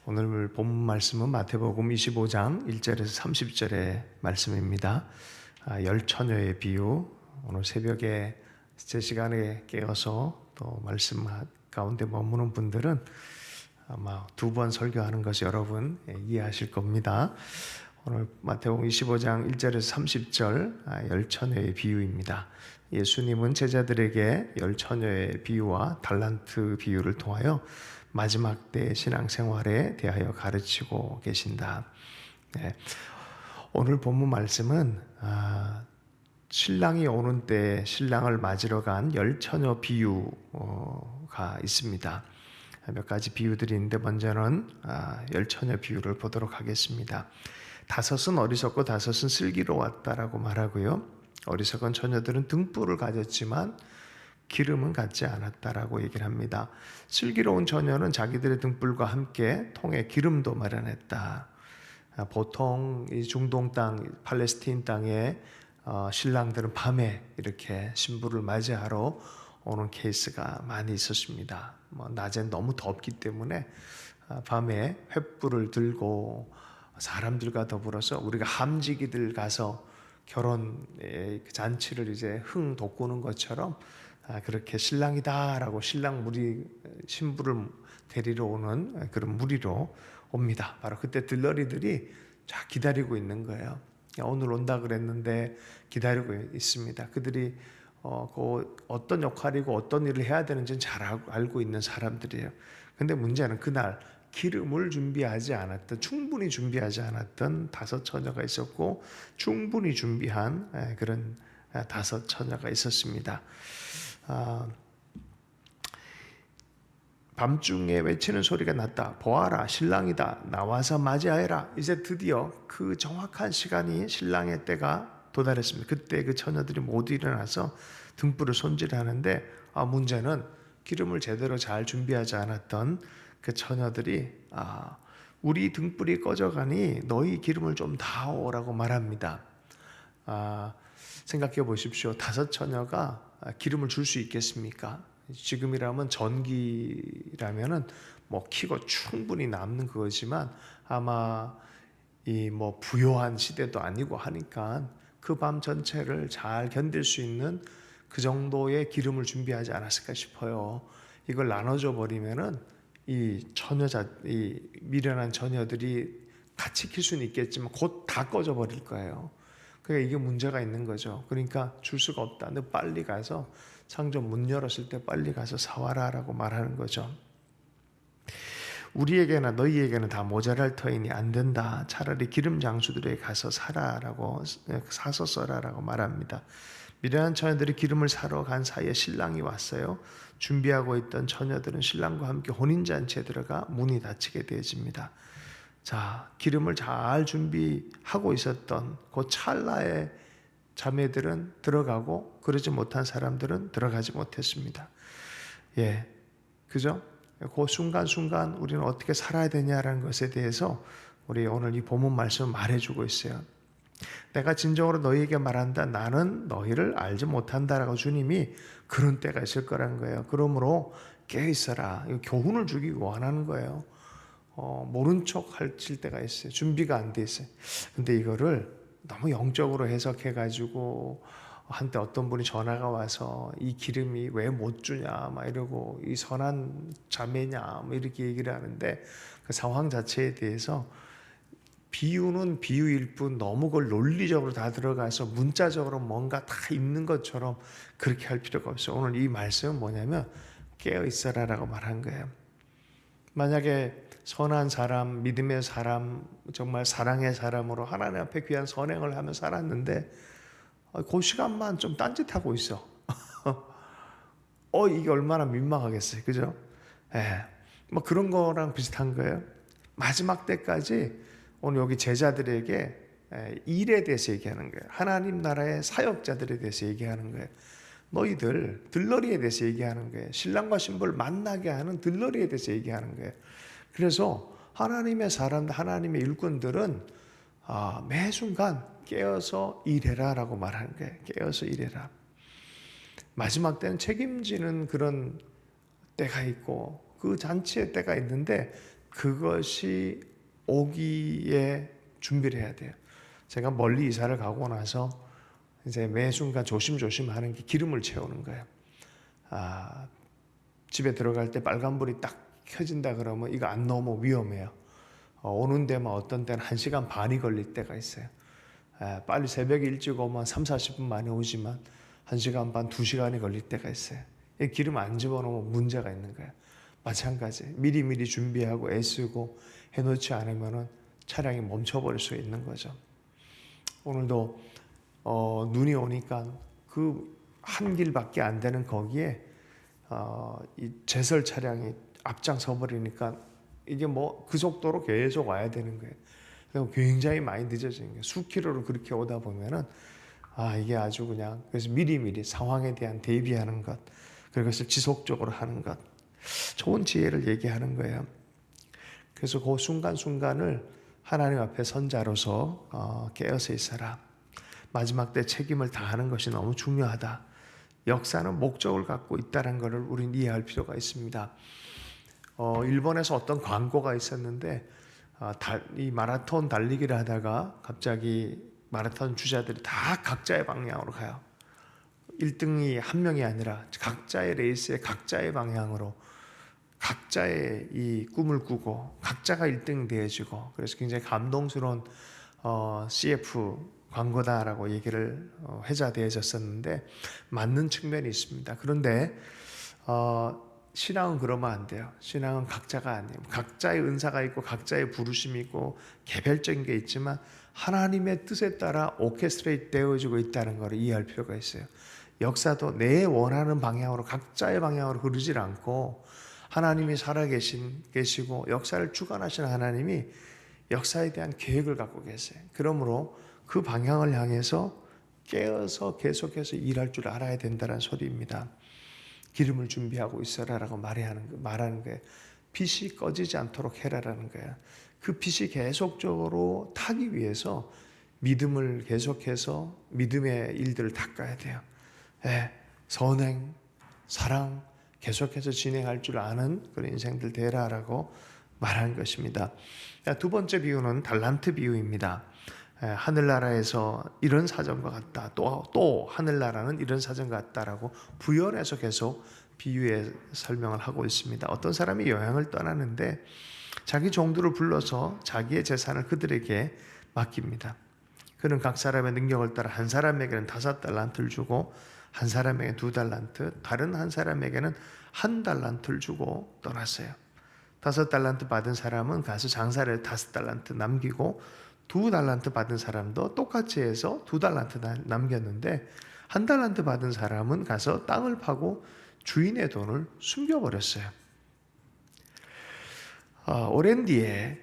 오늘 본문 말씀은 마태복음 25장 1절에서 30절의 말씀입니다. 열 처녀의 비유. 오늘 새벽에 제 시간에 깨어서 또 말씀 가운데 머무는 분들은 아마 두 번 설교하는 것이 여러분 이해하실 겁니다. 오늘 마태복음 25장 1절에서 30절 열 처녀의 비유입니다. 예수님은 제자들에게 열 처녀의 비유와 달란트 비유를 통하여 마지막 때 신앙생활에 대하여 가르치고 계신다. 네. 오늘 본문 말씀은 신랑이 오는 때 신랑을 맞으러 간 열 처녀 비유가 있습니다. 몇 가지 비유들이 있는데 먼저는 열 처녀 비유를 보도록 하겠습니다. 다섯은 어리석고 다섯은 슬기로웠다라고 말하고요. 어리석은 처녀들은 등불을 가졌지만 기름은 갖지 않았다라고 얘기를 합니다. 슬기로운 처녀는 자기들의 등불과 함께 통에 기름도 마련했다. 보통 이 중동 땅, 팔레스틴 땅에 신랑들은 밤에 이렇게 신부를 맞이하러 오는 케이스가 많이 있었습니다. 낮엔 너무 덥기 때문에 밤에 횃불을 들고 사람들과 더불어서 우리가 함지기들 가서 결혼 잔치를 이제 흥 돋구는 것처럼 그렇게 신랑이다라고 신랑 무리 신부를 데리러 오는 그런 무리로 옵니다. 바로 그때 들러리들이 쫙 기다리고 있는 거예요. 오늘 온다 그랬는데 기다리고 있습니다. 그들이 어떤 역할이고 어떤 일을 해야 되는지는 잘 알고 있는 사람들이에요. 근데 문제는 그날 기름을 충분히 준비하지 않았던 다섯 처녀가 있었고 충분히 준비한 그런 다섯 처녀가 있었습니다. 밤중에 외치는 소리가 났다. 보아라, 신랑이다. 나와서 맞이하여라. 이제 드디어 그 정확한 시간이 신랑의 때가 도달했습니다. 그때 그 처녀들이 모두 일어나서 등불을 손질하는데 문제는 기름을 제대로 잘 준비하지 않았던 그 처녀들이 우리 등불이 꺼져가니 너희 기름을 좀 다오라고 말합니다. 생각해 보십시오. 다섯 처녀가 기름을 줄 수 있겠습니까? 지금이라면 전기라면은 키고 충분히 남는 그거지만 아마 부요한 시대도 아니고 하니까 그 밤 전체를 잘 견딜 수 있는 그 정도의 기름을 준비하지 않았을까 싶어요. 이걸 나눠줘 버리면은 이 미련한 처녀들이 같이 킬 수는 있겠지만 곧 다 꺼져 버릴 거예요. 그러니까 이게 문제가 있는 거죠. 그러니까 줄 수가 없다. 너 빨리 가서 상점 문 열었을 때 빨리 가서 사와라라고 말하는 거죠. 우리에게나 너희에게는 다 모자랄 터이니 안 된다. 차라리 기름 장수들에게 가서 사서 써라라고 말합니다. 미련한 처녀들이 기름을 사러 간 사이에 신랑이 왔어요. 준비하고 있던 처녀들은 신랑과 함께 혼인잔치에 들어가 문이 닫히게 되어집니다. 자, 기름을 잘 준비하고 있었던 그 찰나의 자매들은 들어가고 그러지 못한 사람들은 들어가지 못했습니다. 그죠? 그 순간순간 우리는 어떻게 살아야 되냐라는 것에 대해서 우리 오늘 이 본문 말씀을 말해주고 있어요. 내가 진정으로 너희에게 말한다. 나는 너희를 알지 못한다라고 주님이 그런 때가 있을 거라는 거예요. 그러므로 깨어있어라. 교훈을 주기 원하는 거예요. 모른 척 할 때가 있어요. 준비가 안 돼 있어요. 근데 이거를 너무 영적으로 해석해가지고 한때 어떤 분이 전화가 와서 이 기름이 왜 못 주냐 막 이러고 이 선한 자매냐 막 이렇게 얘기를 하는데 그 상황 자체에 대해서 비유는 비유일 뿐 너무 그걸 논리적으로 다 들어가서 문자적으로 뭔가 다 있는 것처럼 그렇게 할 필요가 없어요. 오늘 이 말씀은 뭐냐면 깨어있어라라고 말한 거예요. 만약에 선한 사람, 믿음의 사람, 정말 사랑의 사람으로 하나님 앞에 귀한 선행을 하며 살았는데 그 시간만 좀 딴짓하고 있어. 이게 얼마나 민망하겠어요. 그죠? 그런 거랑 비슷한 거예요. 마지막 때까지 오늘 여기 제자들에게 일에 대해서 얘기하는 거예요. 하나님 나라의 사역자들에 대해서 얘기하는 거예요. 너희들 들러리에 대해서 얘기하는 거예요. 신랑과 신부를 만나게 하는 들러리에 대해서 얘기하는 거예요. 그래서 하나님의 사람들, 하나님의 일꾼들은 매 순간 깨어서 일해라라고 말하는 거예요. 깨어서 일해라. 마지막 때는 책임지는 그런 때가 있고 그 잔치의 때가 있는데 그것이 오기에 준비를 해야 돼요. 제가 멀리 이사를 가고 나서 이제 매 순간 조심조심 하는 게 기름을 채우는 거예요. 집에 들어갈 때 빨간불이 딱 켜진다 그러면 이거 안 넣으면 위험해요. 오는 데만 어떤 때는 1시간 반이 걸릴 때가 있어요. 빨리 새벽에 일찍 오면 3, 40분 만에 오지만 1시간 반, 2시간이 걸릴 때가 있어요. 기름 안 집어넣으면 문제가 있는 거예요. 마찬가지 미리미리 준비하고 애쓰고 해놓지 않으면 차량이 멈춰버릴 수 있는 거죠. 오늘도 눈이 오니까 그 한 길밖에 안 되는 거기에 이 제설 차량이 앞장서 버리니까 이게 뭐 그 속도로 계속 와야 되는 거예요. 그래서 굉장히 많이 늦어지는 거예요. 수킬로를 그렇게 오다 보면은 이게 아주 그냥 그래서 미리미리 상황에 대한 대비하는 것, 그것을 지속적으로 하는 것, 좋은 지혜를 얘기하는 거예요. 그래서 그 순간순간을 하나님 앞에 선자로서 깨어서 있어라. 마지막 때 책임을 다하는 것이 너무 중요하다. 역사는 목적을 갖고 있다는 것을 우리는 이해할 필요가 있습니다. 일본에서 어떤 광고가 있었는데 이 마라톤 달리기를 하다가 갑자기 마라톤 주자들이 다 각자의 방향으로 가요. 1등이 한 명이 아니라 각자의 레이스에 각자의 방향으로 각자의 이 꿈을 꾸고 각자가 1등이 되어지고, 그래서 굉장히 감동스러운 CF 광고다라고 얘기를 회자되어졌었는데 맞는 측면이 있습니다. 그런데 신앙은 그러면 안 돼요. 신앙은 각자가 아니에요. 각자의 은사가 있고 각자의 부르심이 있고 개별적인 게 있지만 하나님의 뜻에 따라 오케스트레이트 되어지고 있다는 것을 이해할 필요가 있어요. 역사도 내 원하는 방향으로 각자의 방향으로 흐르질 않고 하나님이 살아계시고 역사를 주관하시는 하나님이 역사에 대한 계획을 갖고 계세요. 그러므로 그 방향을 향해서 깨어서 계속해서 일할 줄 알아야 된다는 소리입니다. 기름을 준비하고 있어라라고 말하는 거예요. 빛이 꺼지지 않도록 해라라는 거예요. 그 빛이 계속적으로 타기 위해서 믿음을 계속해서 믿음의 일들을 닦아야 돼요. 선행, 사랑 계속해서 진행할 줄 아는 그런 인생들 되라라고 말하는 것입니다. 두 번째 비유는 달란트 비유입니다. 하늘나라에서 이런 사정과 같다. 또 하늘나라는 이런 사정과 같다라고 부연해서 계속 비유의 설명을 하고 있습니다. 어떤 사람이 여행을 떠나는데 자기 종들을 불러서 자기의 재산을 그들에게 맡깁니다. 그는 각 사람의 능력을 따라 한 사람에게는 5달란트를 주고 한 사람에게는 2달란트, 다른 한 사람에게는 1달란트를 주고 떠났어요. 5달란트 받은 사람은 가서 장사를 5달란트 남기고 2달란트 받은 사람도 똑같이 해서 2달란트 남겼는데 1달란트 받은 사람은 가서 땅을 파고 주인의 돈을 숨겨버렸어요. 오랜 뒤에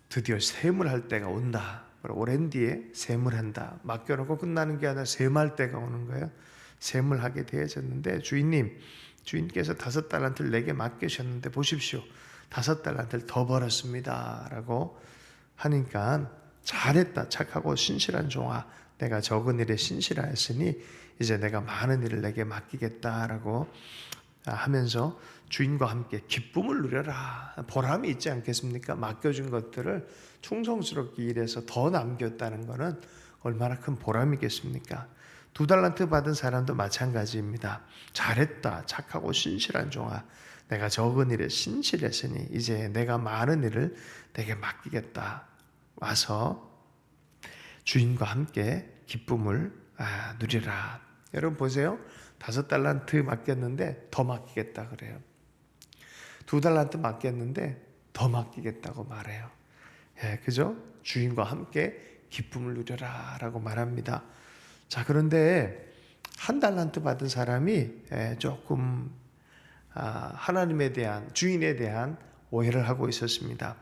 드디어 셈을 때가 온다. 오랜 뒤에 셈을 한다. 맡겨놓고 끝나는 게 아니라 셈할 때가 오는 거예요. 셈을 하게 되어졌는데 주인께서 5달란트를 내게 맡기셨는데 보십시오. 5달란트를 더 벌었습니다. 라고 하니까 잘했다. 착하고 신실한 종아. 내가 적은 일에 신실하였으니 이제 내가 많은 일을 내게 맡기겠다라고 하면서 주인과 함께 기쁨을 누려라. 보람이 있지 않겠습니까? 맡겨준 것들을 충성스럽게 일해서 더 남겼다는 것은 얼마나 큰 보람이겠습니까? 2달란트 받은 사람도 마찬가지입니다. 잘했다. 착하고 신실한 종아. 내가 적은 일에 신실했으니 이제 내가 많은 일을 내게 맡기겠다. 와서 주인과 함께 기쁨을 누리라. 여러분 보세요. 5달란트 맡겼는데 더 맡기겠다 그래요. 2달란트 맡겼는데 더 맡기겠다고 말해요. 그죠? 주인과 함께 기쁨을 누려라 라고 말합니다. 자, 그런데 1달란트 받은 사람이 조금 하나님에 대한, 주인에 대한 오해를 하고 있었습니다.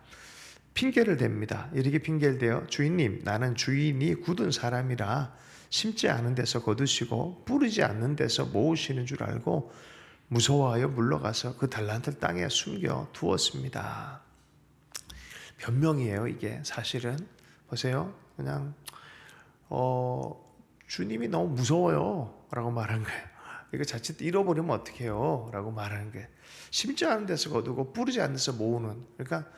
핑계를 댑니다. 이렇게 핑계를 대요. 주인님, 나는 주인이 굳은 사람이라 심지 않은 데서 거두시고 뿌리지 않는 데서 모으시는 줄 알고 무서워하여 물러가서 그 달란트를 땅에 숨겨 두었습니다. 변명이에요. 이게 사실은 보세요. 그냥 주님이 너무 무서워요 라고 말한 거예요. 이거 자칫 잃어버리면 어떡해요 라고 말하는 거예요. 심지 않은 데서 거두고 뿌리지 않은 데서 모으는, 그러니까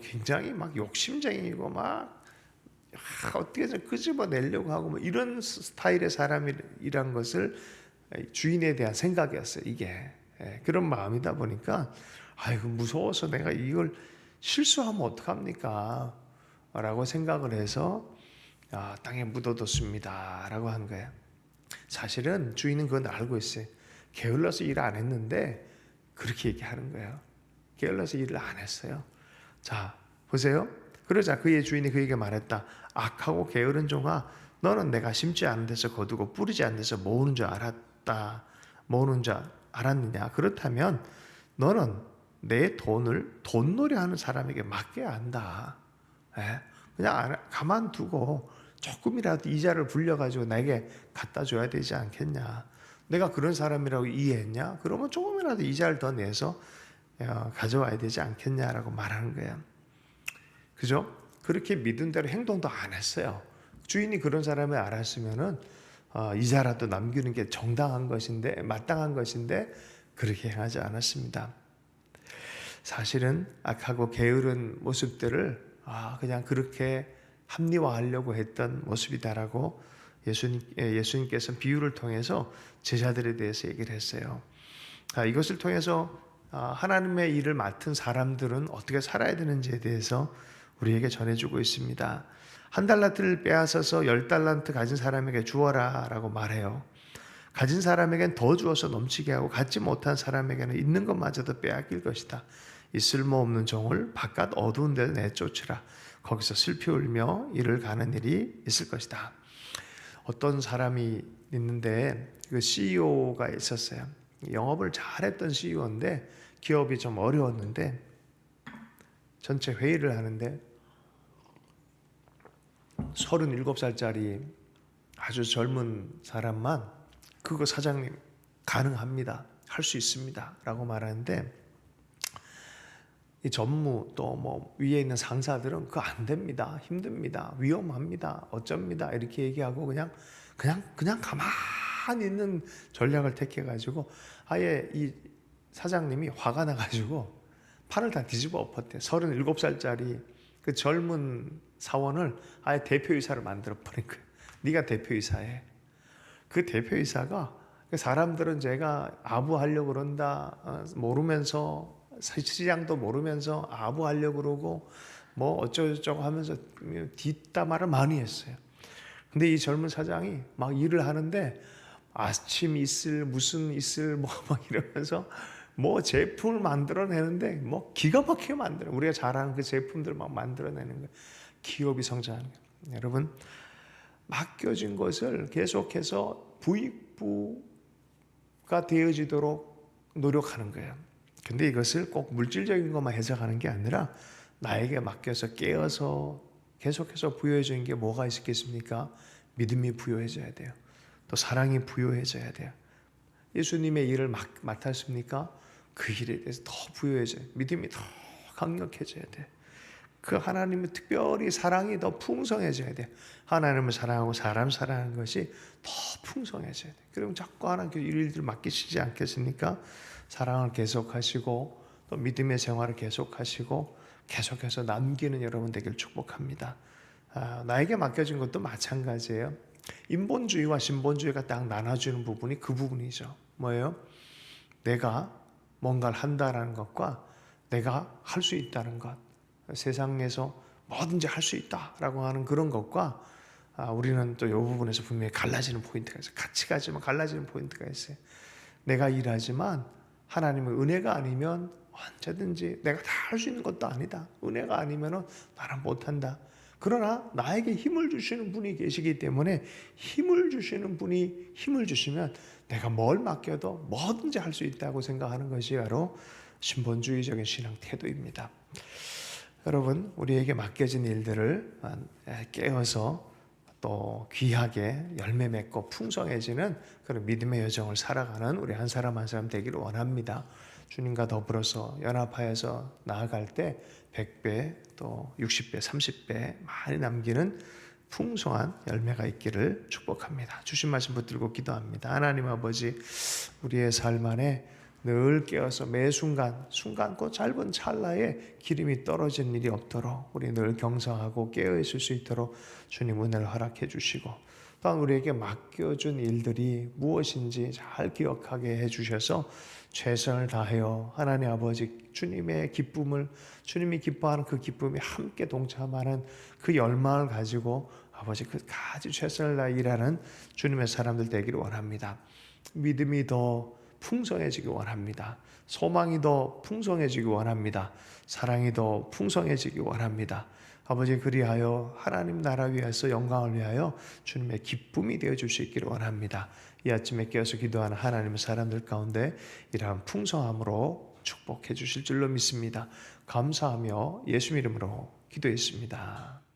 굉장히 막 욕심쟁이고 막 어떻게든 끄집어내려고 하고 뭐 이런 스타일의 사람이란 것을 주인에 대한 생각이었어요. 이게 그런 마음이다 보니까 아이고 무서워서 내가 이걸 실수하면 어떡합니까? 라고 생각을 해서 땅에 묻어뒀습니다. 라고 한 거예요. 사실은 주인은 그건 알고 있어요. 게을러서 일 안 했는데 그렇게 얘기하는 거예요. 게을러서 일을 안 했어요. 자, 보세요. 그러자 그의 주인이 그에게 말했다. 악하고 게으른 종아, 너는 내가 심지 않은 데서 거두고 뿌리지 않은 데서 모으는 줄 알았다. 모으는 줄 알았느냐? 그렇다면 너는 내 돈을 돈놀이하는 사람에게 맡겨야 한다. 그냥 가만두고 조금이라도 이자를 불려가지고 나에게 갖다 줘야 되지 않겠냐? 내가 그런 사람이라고 이해했냐? 그러면 조금이라도 이자를 더 내서 가져와야 되지 않겠냐라고 말하는 거야. 그죠? 그렇게 믿은 대로 행동도 안 했어요. 주인이 그런 사람을 알았으면은 이자라도 남기는 게 정당한 것인데, 마땅한 것인데 그렇게 행하지 않았습니다. 사실은 악하고 게으른 모습들을 그냥 그렇게 합리화하려고 했던 모습이다라고 예수님께서는 비유를 통해서 제자들에 대해서 얘기를 했어요. 이것을 통해서 하나님의 일을 맡은 사람들은 어떻게 살아야 되는지에 대해서 우리에게 전해주고 있습니다. 1달란트를 빼앗아서 10달란트 가진 사람에게 주어라 라고 말해요. 가진 사람에겐 더 주어서 넘치게 하고 갖지 못한 사람에게는 있는 것마저도 빼앗길 것이다. 이 쓸모없는 종을 바깥 어두운 데 내쫓으라. 거기서 슬피 울며 이를 가는 일이 있을 것이다. 어떤 사람이 있는데 그 CEO가 있었어요. 영업을 잘했던 CEO인데 기업이 좀 어려웠는데 전체 회의를 하는데 37살짜리 아주 젊은 사람만 그거 사장님 가능합니다. 할 수 있습니다. 라고 말하는데 이 전무 또 뭐 위에 있는 상사들은 그거 안 됩니다. 힘듭니다. 위험합니다. 어쩝니다. 이렇게 얘기하고 그냥 가만히 있는 전략을 택해 가지고 아예 이 사장님이 화가 나 가지고 판을 다 뒤집어 엎었대. 37살짜리 그 젊은 사원을 아예 대표이사를 만들어 버린 거예요. 네가 대표이사해. 그 대표이사가 사람들은 제가 아부하려고 그런다 모르면서 시장도 모르면서 아부하려고 그러고 뭐 어쩌고저쩌고 하면서 뒷담화를 많이 했어요. 근데 이 젊은 사장이 막 일을 하는데 아침 이슬 무슨 이슬 뭐 막 이러면서 뭐 제품을 만들어내는데 뭐 기가 막히게 만들어. 우리가 잘 아는 그 제품들 막 만들어내는 거예요. 기업이 성장하는 거예요. 여러분 맡겨진 것을 계속해서 부익부가 되어지도록 노력하는 거예요. 근데 이것을 꼭 물질적인 것만 해석하는 게 아니라 나에게 맡겨서 깨어서 계속해서 부여해지는 게 뭐가 있겠습니까? 믿음이 부여해져야 돼요. 또 사랑이 부여해져야 돼요. 예수님의 일을 맡았습니까? 그 일에 대해서 더 부여해져요. 믿음이 더 강력해져야 돼요. 그 하나님의 특별히 사랑이 더 풍성해져야 돼요. 하나님을 사랑하고 사람 사랑하는 것이 더 풍성해져야 돼요. 그럼 자꾸 하나님께 일들을 맡기시지 않겠습니까? 사랑을 계속하시고 또 믿음의 생활을 계속하시고 계속해서 남기는 여러분 되길 축복합니다. 나에게 맡겨진 것도 마찬가지예요. 인본주의와 신본주의가 딱 나눠주는 부분이 그 부분이죠. 뭐예요? 내가 뭔가를 한다라는 것과 내가 할 수 있다는 것, 세상에서 뭐든지 할 수 있다라고 하는 그런 것과 우리는 또 이 부분에서 분명히 갈라지는 포인트가 있어요. 같이 가지만 갈라지는 포인트가 있어요. 내가 일하지만 하나님의 은혜가 아니면 언제든지 내가 다 할 수 있는 것도 아니다. 은혜가 아니면 나는 못한다. 그러나 나에게 힘을 주시는 분이 계시기 때문에 힘을 주시는 분이 힘을 주시면 내가 뭘 맡겨도 뭐든지 할 수 있다고 생각하는 것이 바로 신본주의적인 신앙 태도입니다. 여러분 우리에게 맡겨진 일들을 깨어서 또 귀하게 열매 맺고 풍성해지는 그런 믿음의 여정을 살아가는 우리 한 사람 한 사람 되기를 원합니다. 주님과 더불어서 연합하여서 나아갈 때 100배 또 60배 30배 많이 남기는 풍성한 열매가 있기를 축복합니다. 주신 말씀 붙들고 기도합니다. 하나님 아버지 우리의 삶 안에 늘 깨어서 매 순간 그 짧은 찰나에 기름이 떨어지는 일이 없도록 우리 늘 경성하고 깨어 있을 수 있도록 주님 은혜를 허락해 주시고, 또한 우리에게 맡겨준 일들이 무엇인지 잘 기억하게 해주셔서 최선을 다하여 하나님 아버지 주님의 기쁨을, 주님이 기뻐하는 그 기쁨이 함께 동참하는 그 열망을 가지고 아버지 끝까지 최선을 다해 일하는 주님의 사람들 되기를 원합니다. 믿음이 더 풍성해지기 원합니다. 소망이 더 풍성해지기 원합니다. 사랑이 더 풍성해지기 원합니다. 아버지, 그리하여 하나님 나라 위해서 영광을 위하여 주님의 기쁨이 되어줄 수 있기를 원합니다. 이 아침에 깨어서 기도하는 하나님의 사람들 가운데 이러한 풍성함으로 축복해 주실 줄로 믿습니다. 감사하며 예수 이름으로 기도했습니다.